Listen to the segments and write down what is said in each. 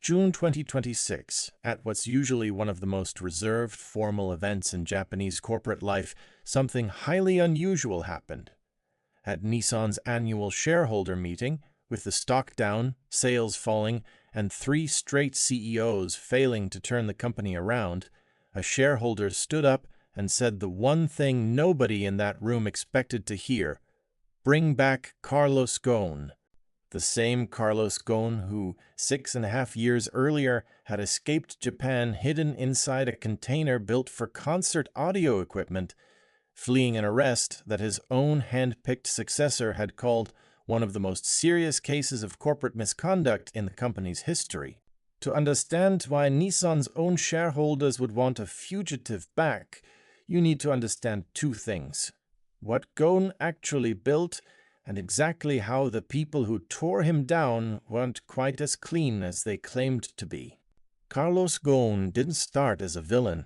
June 2026, at what's usually one of the most reserved formal events in Japanese corporate life, something highly unusual happened. At Nissan's annual shareholder meeting, with the stock down, sales falling, and 3 straight CEOs failing to turn the company around, a shareholder stood up and said the one thing nobody in that room expected to hear: "Bring back Carlos Ghosn." The same Carlos Ghosn who, 6.5 years earlier, had escaped Japan hidden inside a container built for concert audio equipment, fleeing an arrest that his own hand-picked successor had called one of the most serious cases of corporate misconduct in the company's history. To understand why Nissan's own shareholders would want a fugitive back, you need to understand 2 things: what Ghosn actually built, and exactly how the people who tore him down weren't quite as clean as they claimed to be. Carlos Ghosn didn't start as a villain.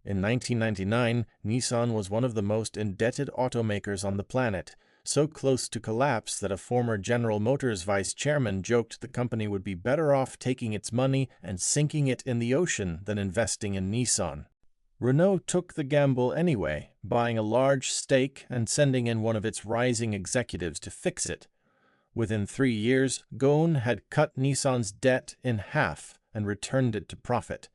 In 1999, Nissan was one of the most indebted automakers on the planet, so close to collapse that a former General Motors vice chairman joked the company would be better off taking its money and sinking it in the ocean than investing in Nissan. Renault took the gamble anyway, buying a large stake and sending in one of its rising executives to fix it. Within 3 years, Ghosn had cut Nissan's debt in half and returned it to profit.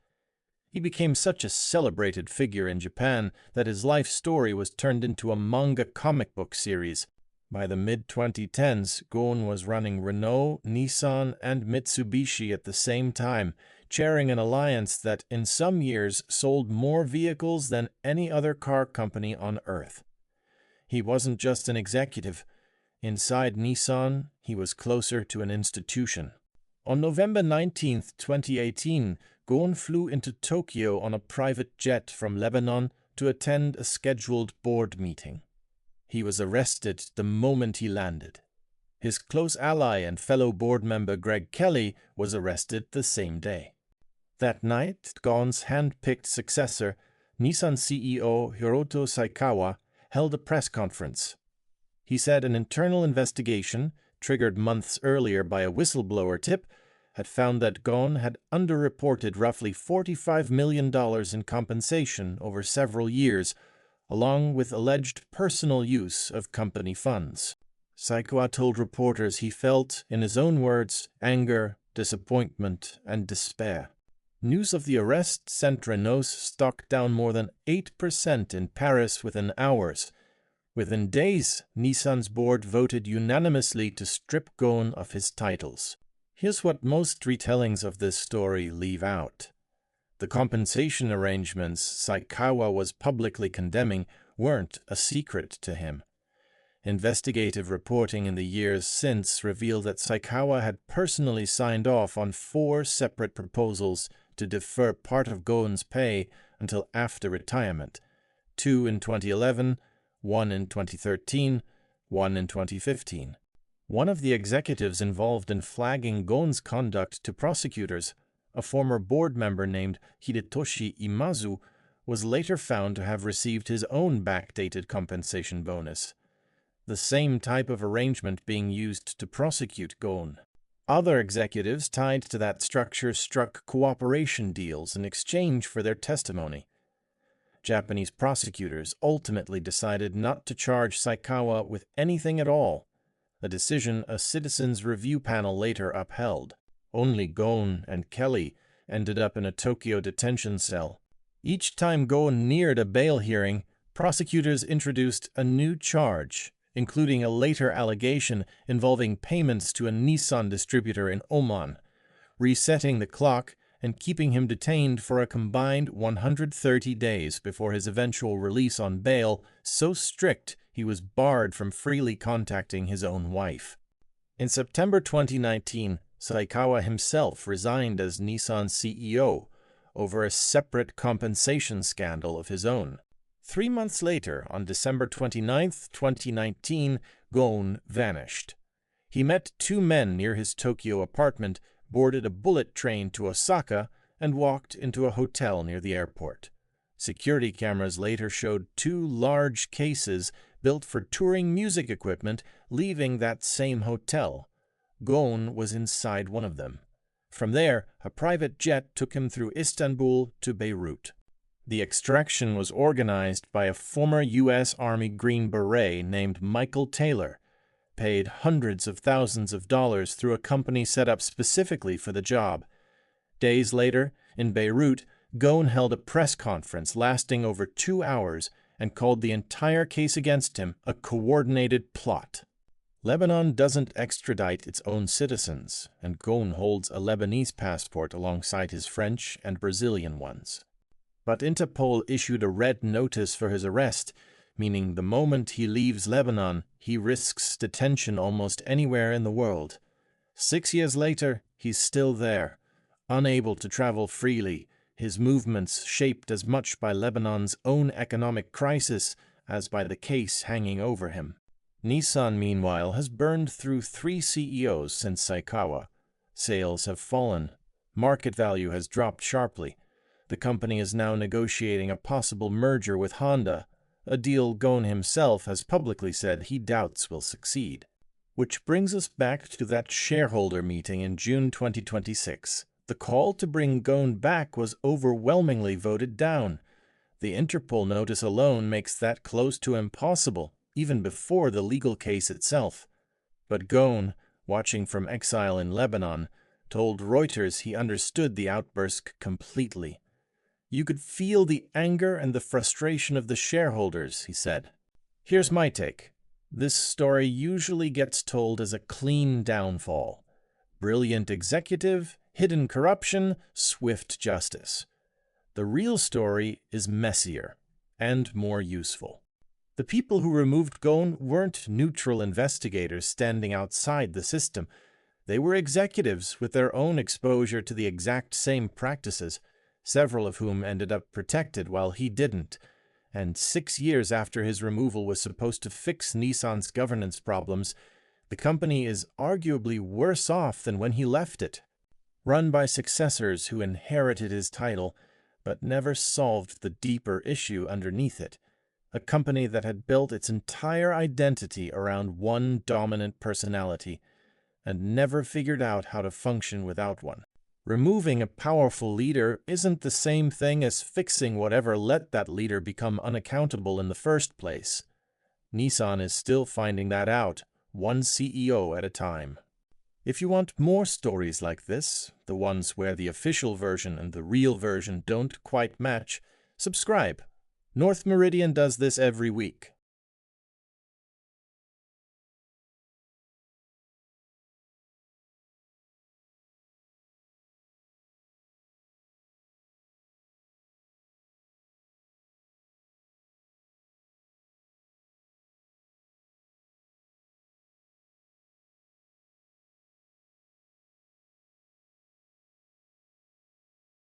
He became such a celebrated figure in Japan that his life story was turned into a manga comic book series. By the mid-2010s, Ghosn was running Renault, Nissan, and Mitsubishi at the same time, chairing an alliance that in some years sold more vehicles than any other car company on Earth. He wasn't just an executive. Inside Nissan, he was closer to an institution. On November 19, 2018, Ghosn flew into Tokyo on a private jet from Lebanon to attend a scheduled board meeting. He was arrested the moment he landed. His close ally and fellow board member Greg Kelly was arrested the same day. That night, Ghosn's hand-picked successor, Nissan CEO Hiroto Saikawa, held a press conference. He said an internal investigation, triggered months earlier by a whistleblower tip, had found that Ghosn had underreported roughly $45 million in compensation over several years, along with alleged personal use of company funds. Saikawa told reporters he felt, in his own words, anger, disappointment, and despair. News of the arrest sent Renault's stock down more than 8% in Paris within hours. Within days, Nissan's board voted unanimously to strip Ghosn of his titles. Here's what most retellings of this story leave out. The compensation arrangements Saikawa was publicly condemning weren't a secret to him. Investigative reporting in the years since revealed that Saikawa had personally signed off on 4 separate proposals to defer part of Ghosn's pay until after retirement, 2 in 2011, 1 in 2013, 1 in 2015. One of the executives involved in flagging Ghosn's conduct to prosecutors, a former board member named Hidetoshi Imazu, was later found to have received his own backdated compensation bonus, the same type of arrangement being used to prosecute Ghosn. Other executives tied to that structure struck cooperation deals in exchange for their testimony. Japanese prosecutors ultimately decided not to charge Saikawa with anything at all, a decision a citizens' review panel later upheld. Only Ghosn and Kelly ended up in a Tokyo detention cell. Each time Ghosn neared a bail hearing, prosecutors introduced a new charge, including a later allegation involving payments to a Nissan distributor in Oman, resetting the clock and keeping him detained for a combined 130 days before his eventual release on bail, so strict he was barred from freely contacting his own wife. In September 2019, Saikawa himself resigned as Nissan's CEO over a separate compensation scandal of his own. 3 months later, on December 29, 2019, Ghosn vanished. He met 2 men near his Tokyo apartment, boarded a bullet train to Osaka, and walked into a hotel near the airport. Security cameras later showed 2 large cases built for touring music equipment leaving that same hotel. Ghosn was inside one of them. From there, a private jet took him through Istanbul to Beirut. The extraction was organized by a former U.S. Army Green Beret named Michael Taylor, paid hundreds of thousands of dollars through a company set up specifically for the job. Days later, in Beirut, Ghosn held a press conference lasting over 2 hours and called the entire case against him a coordinated plot. Lebanon doesn't extradite its own citizens, and Ghosn holds a Lebanese passport alongside his French and Brazilian ones. But Interpol issued a red notice for his arrest, meaning the moment he leaves Lebanon, he risks detention almost anywhere in the world. 6 years later, he's still there, unable to travel freely, his movements shaped as much by Lebanon's own economic crisis as by the case hanging over him. Nissan, meanwhile, has burned through 3 CEOs since Saikawa. Sales have fallen. Market value has dropped sharply. The company is now negotiating a possible merger with Honda, a deal Ghosn himself has publicly said he doubts will succeed. Which brings us back to that shareholder meeting in June 2026. The call to bring Ghosn back was overwhelmingly voted down. The Interpol notice alone makes that close to impossible, even before the legal case itself. But Ghosn, watching from exile in Lebanon, told Reuters he understood the outburst completely. You could feel the anger and the frustration of the shareholders, he said. Here's my take. This story usually gets told as a clean downfall. Brilliant executive, hidden corruption, swift justice. The real story is messier and more useful. The people who removed Ghosn weren't neutral investigators standing outside the system. They were executives with their own exposure to the exact same practices, several of whom ended up protected while he didn't, and 6 years after his removal was supposed to fix Nissan's governance problems, the company is arguably worse off than when he left it. Run by successors who inherited his title, but never solved the deeper issue underneath it, a company that had built its entire identity around one dominant personality, and never figured out how to function without one. Removing a powerful leader isn't the same thing as fixing whatever let that leader become unaccountable in the first place. Nissan is still finding that out, one CEO at a time. If you want more stories like this, the ones where the official version and the real version don't quite match, subscribe. North Meridian does this every week.